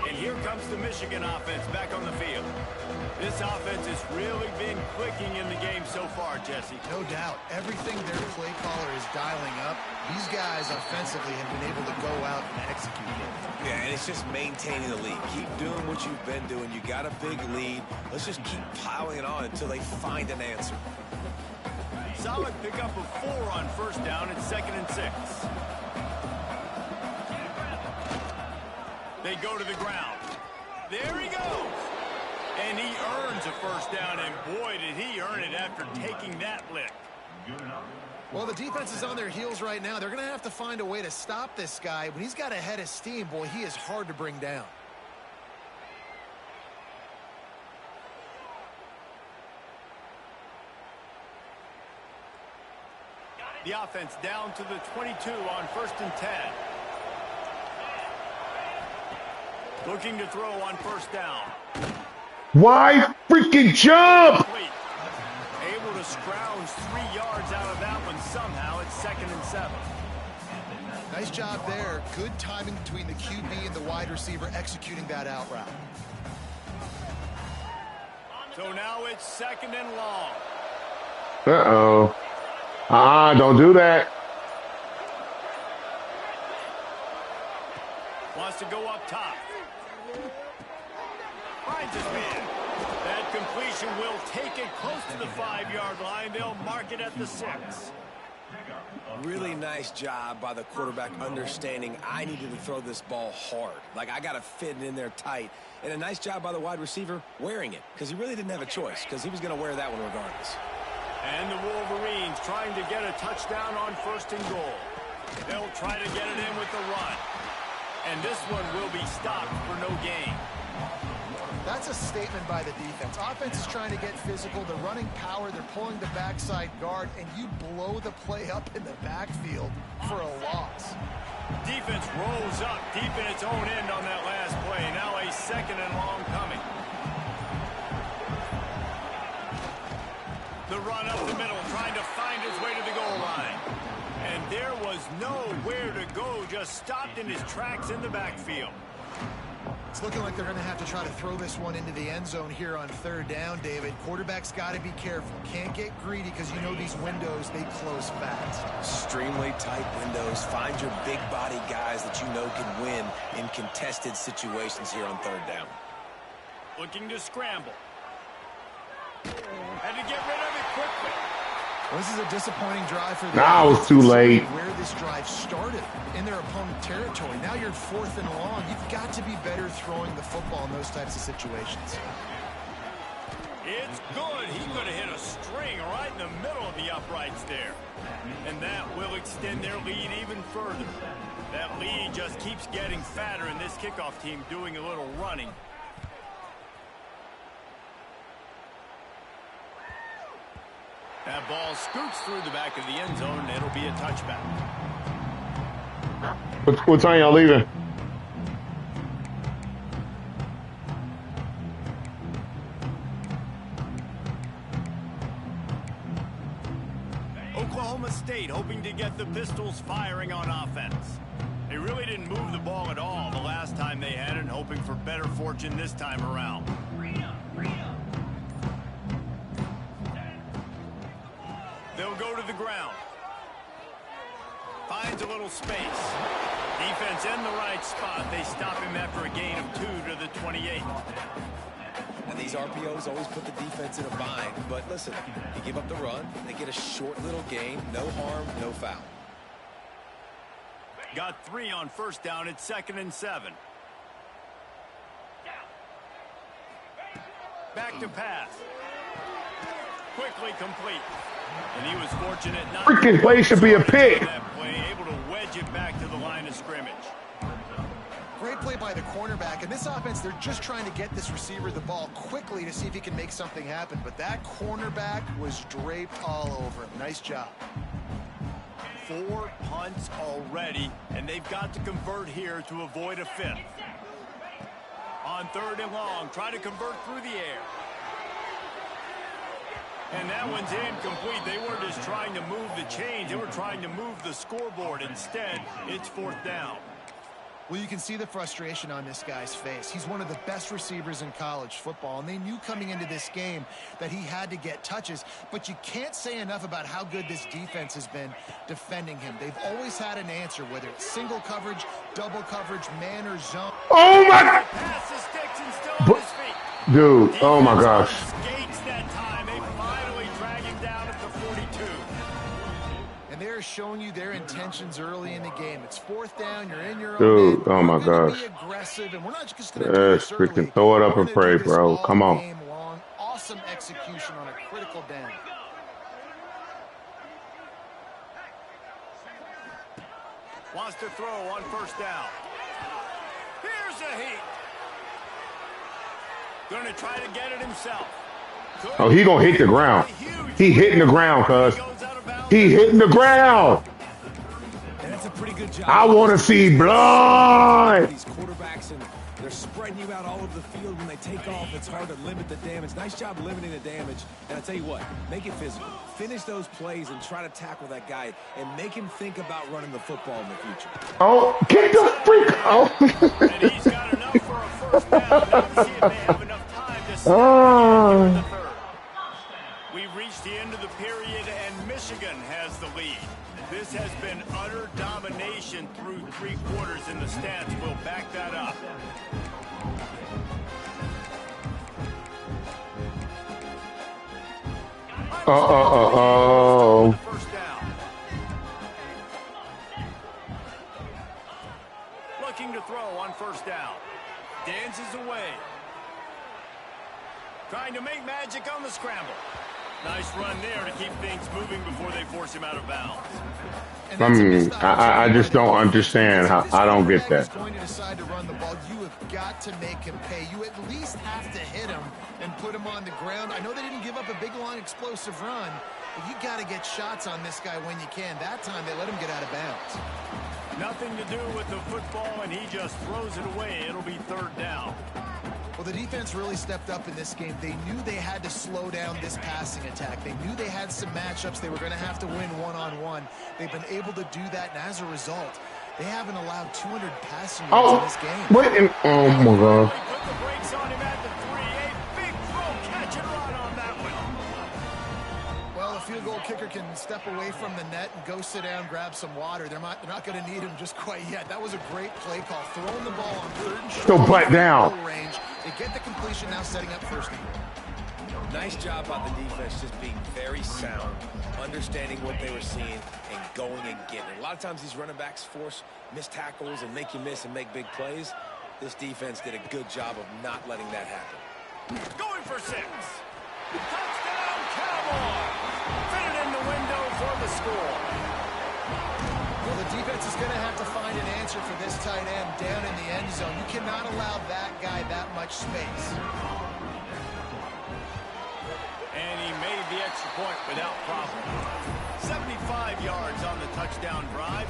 And here comes the Michigan offense back on the field. This offense has really been clicking in the game so far, Jesse. No doubt. Everything their play caller is dialing up, these guys offensively have been able to go out and execute it. Yeah, and it's just maintaining the lead. Keep doing what you've been doing. You got a big lead. Let's just keep piling it on until they find an answer. Solid pickup of 4 on first down. It's 2nd and 6. They go to the ground. There he goes. And he earns a first down, and boy, did he earn it after taking that lick. Well, the defense is on their heels right now. They're going to have to find a way to stop this guy. When he's got a head of steam, boy, he is hard to bring down. The offense down to the 22 on 1st and 10. Looking to throw on first down. Why freaking jump? Able to scrounge 3 yards out of that one somehow. It's 2nd and 7. Nice job there. Good timing between the QB and the wide receiver executing that out route. So now it's 2nd and long. Uh-oh. Don't do that. Wants to go up top. Finds his man. That completion will take it close to the 5-yard line. They'll mark it at the 6. Really nice job by the quarterback understanding I needed to throw this ball hard. Like, I got to fit it in there tight. And a nice job by the wide receiver wearing it, because he really didn't have a choice, because he was going to wear that one regardless. And the Wolverines trying to get a touchdown on 1st and goal. They'll try to get it in with the run. And this one will be stopped for no gain. That's a statement by the defense. Offense is trying to get physical. They're running power. They're pulling the backside guard, and you blow the play up in the backfield for a loss. Defense rolls up deep in its own end on that last play. Now a 2nd and long coming. The run up the middle, trying to find his way to the goal line. And And there was nowhere to go, just stopped in his tracks in the backfield. It's looking like they're going to have to try to throw this one into the end zone here on third down, David. Quarterback's got to be careful. Can't get greedy because you know these windows, they close fast. Extremely tight windows. Find your big body guys that you know can win in contested situations here on third down. Looking to scramble. Had to get rid of it quickly. Well, this is a disappointing drive for the Now it's too late. Where this drive started, in their opponent territory. Now you're 4th and long. You've got to be better throwing the football in those types of situations. It's good. He could have hit a string right in the middle of the uprights there. And that will extend their lead even further. That lead just keeps getting fatter, and this kickoff team doing a little running. That ball scoots through the back of the end zone, and it'll be a touchback. What time y'all leaving? Oklahoma State hoping to get the Pistols firing on offense. They really didn't move the ball at all the last time they had it, and hoping for better fortune this time around. They'll go to the ground. Finds a little space. Defense in the right spot. They stop him after a gain of 2 to the 28. And these RPOs always put the defense in a bind. But listen, you give up the run, they get a short little gain. No harm, no foul. Got 3 on first down. It's 2nd and 7. Back to pass. Quickly complete. And he was fortunate not Freaking play should be a pick. that play, able to wedge it back to the line of scrimmage. Great play by the cornerback. In this offense, they're just trying to get this receiver the ball quickly to see if he can make something happen. But that cornerback was draped all over him. Nice job. 4 punts already, and they've got to convert here to avoid a 5th. On 3rd and long, try to convert through the air. And that one's incomplete. They weren't just trying to move the chains. They were trying to move the scoreboard. Instead, it's 4th down. Well, you can see the frustration on this guy's face. He's one of the best receivers in college football, and they knew coming into this game that he had to get touches, but you can't say enough about how good this defense has been defending him. They've always had an answer, whether it's single coverage, double coverage, man or zone. Oh my! Pass the sticks and still on his feet. Dude, oh my gosh. Skates that time. They finally drag him down at the 42. And they're showing you their intentions early in the game. It's 4th down. You're in your Dude, own end. oh my We're gonna gosh. be aggressive, and we're not just going to do Yes, this early. freaking throw it up We're and gonna pray, do this bro. all Come on. game long. Awesome execution on a critical down. Wants to throw on 1st down. Here's a heat. Going to try to get it himself. Oh, he gonna hit the ground. He hitting the ground, cuz. He hitting the ground. And that's a pretty good job. I want to see blood. These quarterbacks, and they're spreading you out all over the field. When they take off, it's hard to limit the damage. Nice job limiting the damage. And I tell you what, make it physical. Finish those plays and try to tackle that guy and make him think about running the football in the future. Oh, kick the freak. Oh. And he's got enough for a 1st down. Now to see if they have enough time to snap Oh. in the 3rd. We've reached the end of the period, and Michigan has the lead. This has been utter domination through 3 quarters, and the stats will back that up. Oh. 1st down. Looking to throw on 1st down. Dances away. Trying to make magic on the scramble. Nice run there to keep things moving before they force him out of bounds. I just don't understand how. I don't get that. Going to decide to run the ball, you have got to make him pay. You at least have to hit him and put him on the ground. I know they didn't give up a big, long, explosive run, but you got to get shots on this guy when you can. That time, they let him get out of bounds. Nothing to do with the football, and he just throws it away. It'll be 3rd down. Well, the defense really stepped up in this game. They knew they had to slow down this passing attack. They knew they had some matchups they were going to have to win one-on-one. They've been able to do that, and as a result, they haven't allowed 200 passing yards in this game. Oh, my God. Put the brakes on him at the 3-8. Big throw, catch and run on that one. Well, a field goal kicker can step away from the net and go sit down, grab some water. They're not going to need him just quite yet. That was a great play call. Throwing the ball on third and short. Still butt down. Range. They get the completion, now setting up first and goal. Nice job by the defense, just being very sound, understanding what they were seeing, and going and getting it. A lot of times these running backs force missed tackles and make you miss and make big plays. This defense did a good job of not letting that happen. Going for 6. Touchdown, Cowboys! Fit it in the window for the score. Well, the defense is going to have to find an answer for this tight end down in the end zone. You cannot allow that guy that much space. And he made the extra point without problem. 75 yards on the touchdown drive,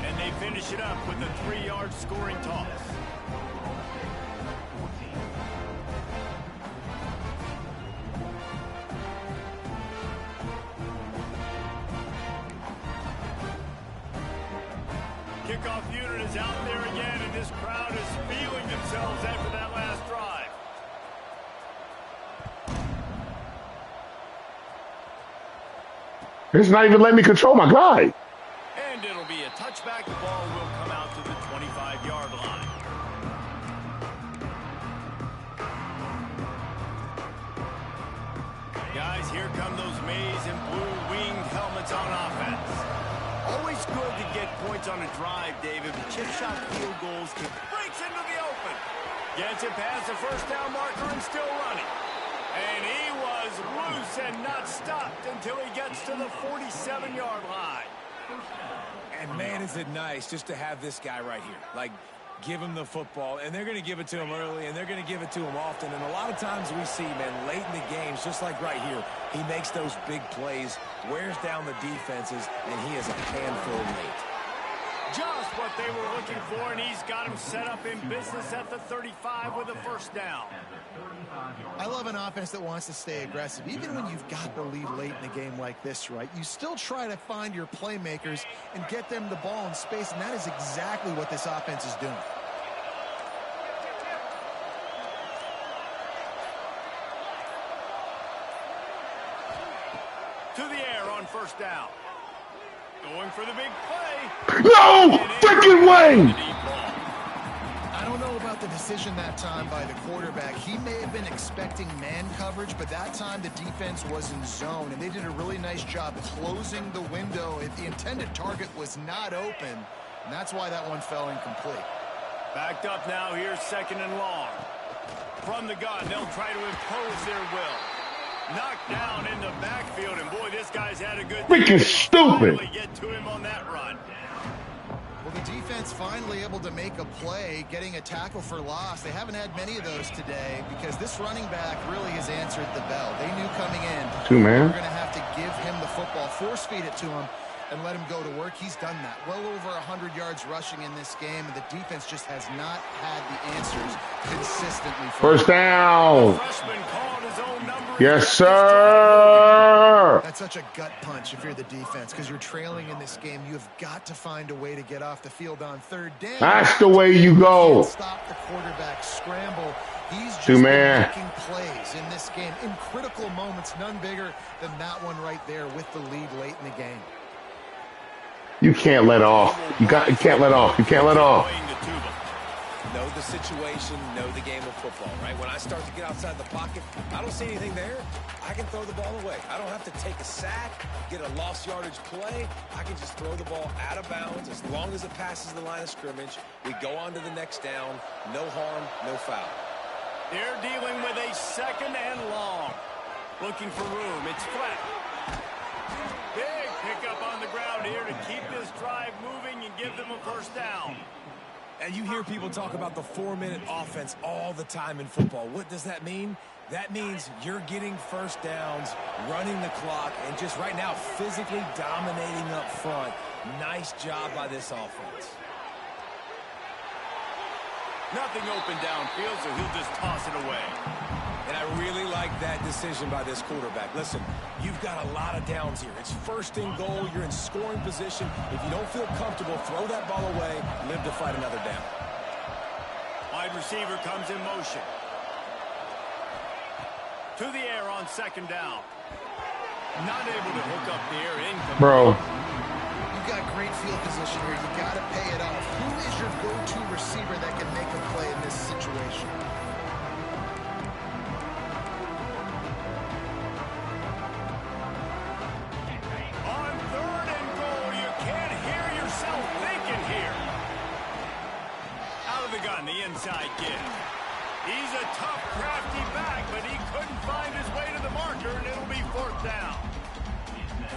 and they finish it up with a 3-yard scoring toss. Kickoff unit is out there again, and this crowd is feeling themselves after that last drive. It's not even letting me control my guy. And it'll be a touchback. The ball will come out to the 25-yard line. Guys, here come those maize and blue winged helmets on offense. Always good to get points on a drive, David, but chip shot field goals can breaks into the open. Gets it past the first down marker and still running. And he was loose and not stopped until he gets to the 47-yard line. And man, is it nice just to have this guy right here. Like, give him the football, and they're going to give it to him early, and they're going to give it to him often. And a lot of times we see, man, late in the games, just like right here, he makes those big plays, wears down the defenses, and he is a handful late. Just what they were looking for, and he's got him set up in business at the 35 with a first down. I love an offense that wants to stay aggressive. Even when you've got the lead late in a game like this, right, you still try to find your playmakers and get them the ball in space, and that is exactly what this offense is doing. To the air on first down. Going for the big play. No freaking way! I don't know about the decision that time by the quarterback. He may have been expecting man coverage, but that time the defense was in zone, and they did a really nice job closing the window if the intended target was not open, and that's why that one fell incomplete. Backed up now, here's second and long. From the gun, they'll try to impose their will. Knocked down in the backfield, and boy, this guy's had a good Freaking stupid. Finally get to him on that run. Well, the defense finally able to make a play, getting a tackle for loss. They haven't had many of those today because this running back really has answered the bell. They knew coming in Man. we're going to have to give him the football, force feed it to him, and let him go to work. He's done that. Well over 100 yards rushing in this game, and the defense just has not had the answers consistently. First down. Freshman called his own number. Yes, sir. That's such a gut punch if you're the defense because you're trailing in this game. You've got to find a way to get off the field on third down. That's the way you go. Can't stop the quarterback scramble. He's just been making plays in this game in critical moments, none bigger than that one right there with the lead late in the game. You can't let off. You can't let off. You can't let off. Know the situation, know the game of football, right? When I start to get outside the pocket, I don't see anything there. I can throw the ball away. I don't have to take a sack, get a lost yardage play. I can just throw the ball out of bounds as long as it passes the line of scrimmage. We go on to the next down. No harm, no foul. They're dealing with a second and long. Looking for room. It's flat. Big pickup on the ground here to keep this drive moving and give them a first down. And you hear people talk about the 4-minute offense all the time in football. What does that mean? That means you're getting first downs, running the clock, and just right now physically dominating up front. Nice job by this offense. Nothing open downfield, so he'll just toss it away. And I really like that decision by this quarterback. Listen, you've got a lot of downs here. It's first and goal. You're in scoring position. If you don't feel comfortable, throw that ball away. Live to fight another down. Wide receiver comes in motion. To the air on second down. Not able to hook up the air. Incomplete. Bro. You've got great field position here. You got to pay it off. Who is your go-to receiver that can make a play in this situation? On third and goal, you can't hear yourself thinking here. Out of the gun, the inside give. He's a tough, crafty back, but he couldn't find his way to the marker, and it'll be fourth down.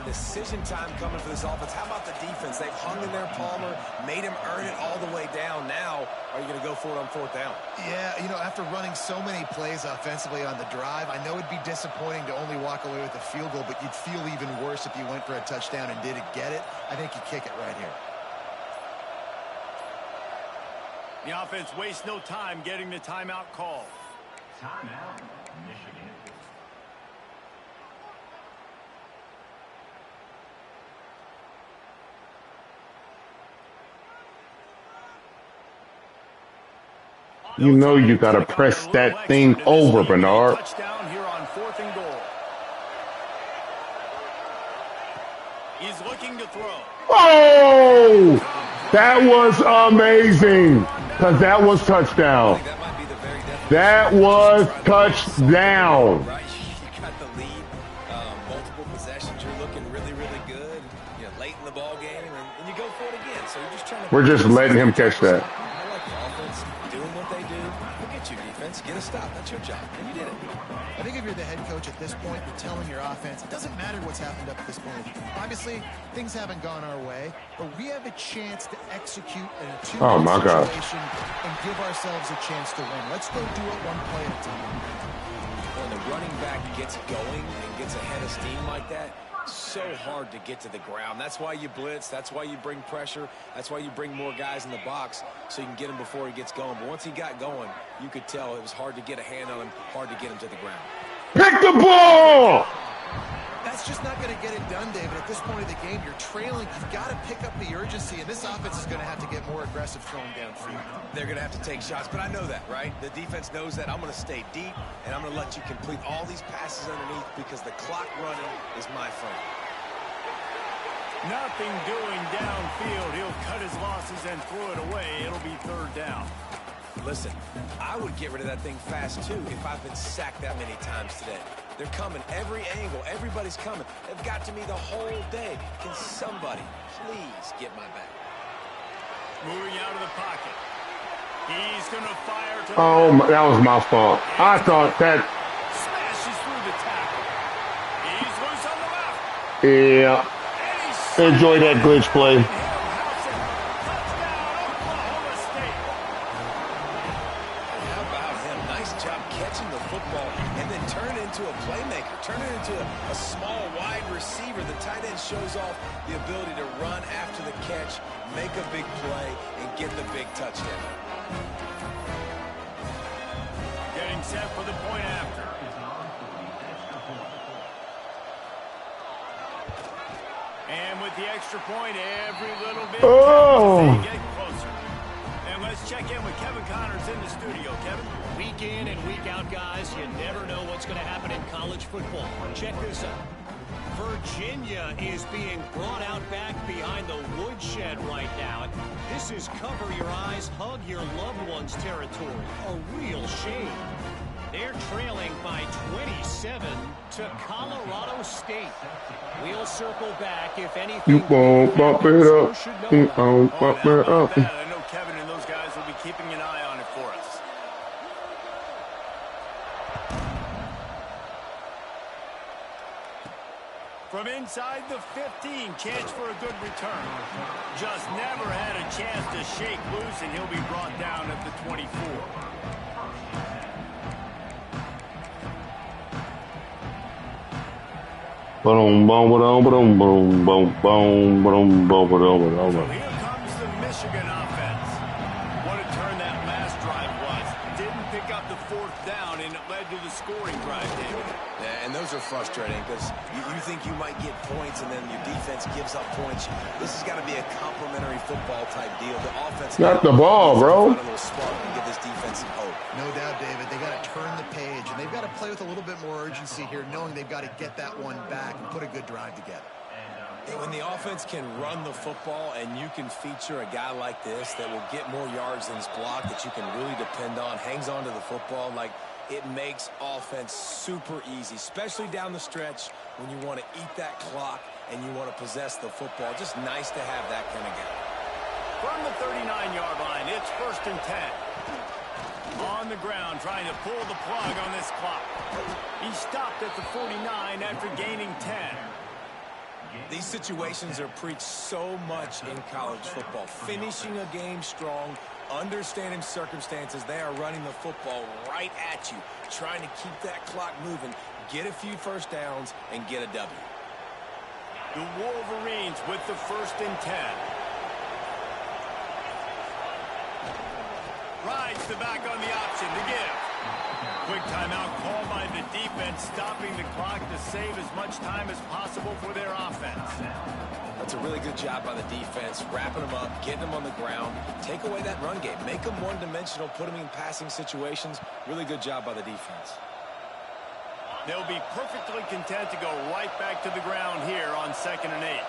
Decision time coming for this offense. How about the defense? They've hung in their Palmer, made him earn it all the way down. Now, are you going to go for it on fourth down? Yeah, you know, after running so many plays offensively on the drive, I know it'd be disappointing to only walk away with a field goal, but you'd feel even worse if you went for a touchdown and didn't get it. I think you kick it right here. The offense wastes no time getting the timeout call. Timeout, Michigan. You know you got to press that thing over, Bernard. Touchdown here on fourth and goal. He's looking to throw. Oh! That was amazing. Because that was touchdown. That was touchdown. Right, you got the lead, multiple possessions. You're looking really, really good. You know, late in the ball game, and you go for it again. So you're just trying to. We're just letting him catch that. I like the offense doing what they do. Look at you, defense. Get a stop. That's your job, and you did it. I think if you're the head coach at this point, you're telling your offense, it doesn't matter what's happened up to this point. Obviously, things haven't gone our way, but we have a chance to execute in a two-minute situation and give ourselves a chance to win. Let's go do it one play at a time. When the running back gets going and gets ahead of steam like that, so hard to get to the ground. That's why you blitz. That's why you bring pressure. That's why you bring more guys in the box so you can get him before he gets going. But once he got going, you could tell it was hard to get a hand on him, hard to get him to the ground. Pick the ball! That's just not going to get it done, David. At this point of the game, you're trailing. You've got to pick up the urgency, and this offense is going to have to get more aggressive throwing downfield. They're going to have to take shots, but I know that, right? The defense knows that. I'm going to stay deep, and I'm going to let you complete all these passes underneath because the clock running is my friend. Nothing doing downfield. He'll cut his losses and throw it away. It'll be third down. Listen, I would get rid of that thing fast, too, if I've been sacked that many times today. They're coming every angle. Everybody's coming. They've got to me the whole day. Can somebody please get my back? Moving out of the pocket. He's going to fire to the Oh, that was my fault. I thought that. smashes through the tackle. He's loose on the left. Yeah. Enjoy that glitch play. How about him? Nice job catching the football and then turn it into a playmaker. Turn it into a small wide receiver. The tight end shows off the ability to run after the catch, make a big play, and get the big touchdown. Getting set for the point after. And with the extra point, every little bit counts as they get closer. And let's check in with Kevin Connors in the studio. Kevin? Week in and week out, guys, you never know what's going to happen in college football. Check this out. Virginia is being brought out back behind the woodshed right now. This is cover your eyes, hug your loved ones territory. A real shame. They're trailing by 27 to Colorado State. We'll circle back if anything. You won't bump it up. You won't bump it up. I know Kevin and those guys will be keeping an eye on it for us. From inside the 15, chance for a good return. Just never had a chance to shake loose, and he'll be brought down at the 24. Boom, boom, boom, boom, boom, boom, boom, boom, boom, boom, So here comes the Michigan offense. Want to turn that last drive got the fourth down, and it led to the scoring drive, David. Yeah, and those are frustrating because you think you might get points and then your defense gives up points. This has got to be a complimentary football type deal. The offense Got the ball, bro. A little spark and give this defense some hope. No doubt, David. They got to turn the page, and they've got to play with a little bit more urgency here, knowing they've got to get that one back and put a good drive together. When the offense can run the football and you can feature a guy like this that will get more yards than his block, that you can really depend on, hangs on to the football, like it makes offense super easy, especially down the stretch when you want to eat that clock and you want to possess the football. Just nice to have that kind of guy. From the 39-yard line, it's 1st and 10. On the ground, trying to pull the plug on this clock. He stopped at the 49 after gaining 10. These situations are preached so much in college football. Finishing a game strong, understanding circumstances. They are running the football right at you, trying to keep that clock moving, get a few first downs, and get a W. The Wolverines with the 1st and 10. Rides the back on the option to give. Quick timeout called by the defense, stopping the clock to save as much time as possible for their offense. That's a really good job by the defense, wrapping them up, getting them on the ground, take away that run game, make them one-dimensional, put them in passing situations. Really good job by the defense. They'll be perfectly content to go right back to the ground here on 2nd and 8.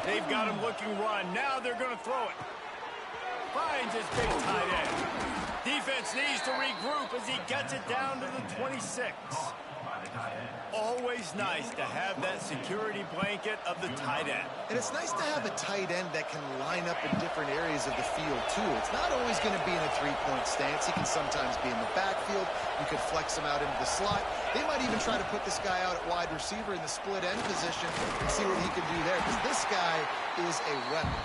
They've got him looking run. Now they're going to throw it. Finds his big tight end. Defense needs to regroup as he gets it down to the 26. Always nice to have that security blanket of the tight end. And it's nice to have a tight end that can line up in different areas of the field, too. It's not always going to be in a three-point stance. He can sometimes be in the backfield. You could flex him out into the slot. They might even try to put this guy out at wide receiver in the split end position and see what he can do there, because this guy is a weapon.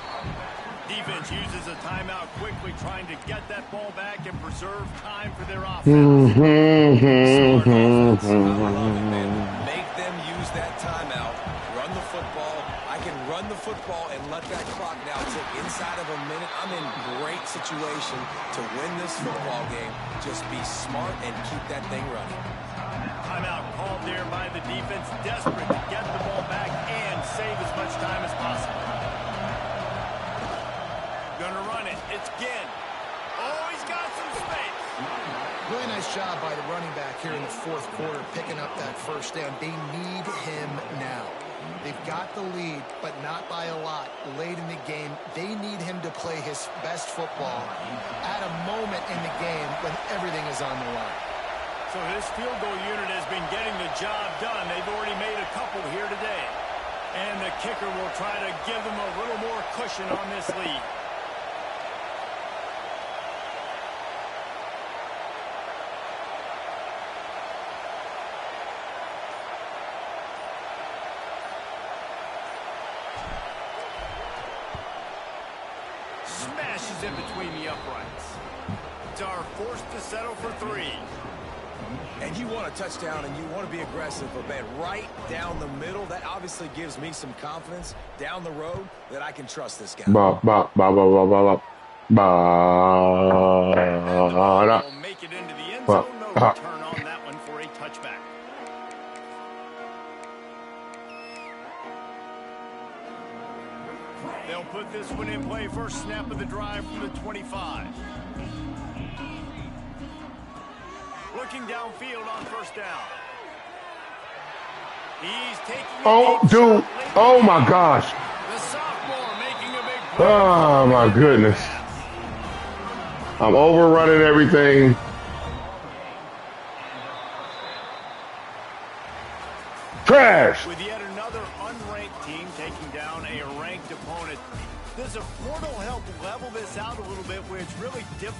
Defense uses a timeout quickly, trying to get that ball back and preserve time for their offense. Make them use that timeout. Run the football. I can run the football and let that clock now tick inside of a minute. I'm in great situation to win this football game. Just be smart and keep that thing running. Timeout called there by the defense, desperate to get the ball back and save as much time as possible. Gonna run it. It's Ginn. Oh, he's got some space. Really nice job by the running back here in the 4th quarter, picking up that first down. They need him now. They've got the lead, but not by a lot. Late in the game, they need him to play his best football at a moment in the game when everything is on the line. So this field goal unit has been getting the job done. They've already made a couple here today. And the kicker will try to give them a little more cushion on this lead. Smashes in between the uprights. Dar forced to settle for 3. And you want a touchdown and you want to be aggressive, but man, right down the middle, that obviously gives me some confidence down the road that I can trust this guy. Ba ba ba ba ba ba ba. Will make it into the end zone. No return on that one for a touchback. They'll put this one in play. First snap of the drive from the 25. Looking downfield on 1st down. He's taking Oh, dude. Oh, my gosh. The sophomore making a big play. Oh, my goodness. I'm overrunning everything. Trash. With yet another unranked team taking down a ranked opponent, does a portal help level this out a little bit where it's really difficult?